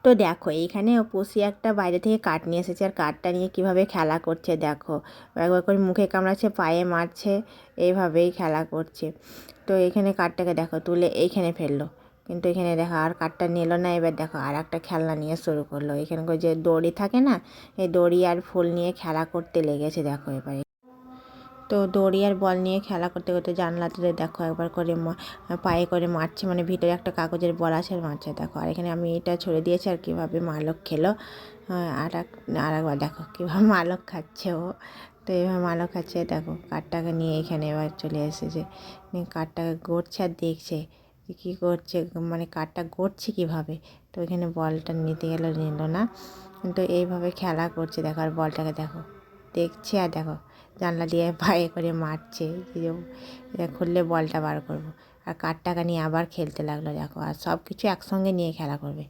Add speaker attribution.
Speaker 1: তো দেখো এইখানে পুষি একটা বাইরে থেকে কাঠ নিয়ে এসেছে, আর কাঠটা নিয়ে কীভাবে খেলা করছে দেখো, একবার করে মুখে কামড়াচ্ছে, পায়ে মারছে, এইভাবেই খেলা করছে। তো এখানে কাঠটাকে দেখো তুলে এইখানে ফেললো, কিন্তু এখানে দেখো আর কাঠটা নিল না। এবার দেখো আর একটা খেলনা নিয়ে শুরু করলো, এখানে যে দড়ি থাকে না, এই দড়ি আর ফুল নিয়ে খেলা করতে লেগেছে দেখো এবারে। তো দড়ি আর বল নিয়ে খেলা করতে করতে জানলাতে দেখো একবার করে পায়ে করে মারছে, মানে ভিতরে একটা কাগজের বল আছে আর মারছে দেখো। আর এখানে আমি এটা ছড়ে দিয়েছি, আর কীভাবে মালক খেলো। আর একবার দেখো কীভাবে মালক খাচ্ছে ও। তো এইভাবে মালক খাচ্ছে দেখো, কাঠটাকে নিয়ে এখানে এবার চলে এসেছে, নিয়ে কাঠটাকে গড়ছে আর দেখছে কী করছে, মানে কাঠটা গড়ছে কীভাবে। তো এখানে বলটা নিতে গেলে নিল না, কিন্তু এইভাবে খেলা করছে দেখো। আর বলটাকে দেখো দেখছে, আর দেখো জানলা দিয়ে পায়ে করে মারছে, যে এটা খুললে বলটা বার করবো। আর কাঠটাকে নিয়ে আবার খেলতে লাগলো দেখো, আর সব কিছু একসঙ্গে নিয়ে খেলা করবে।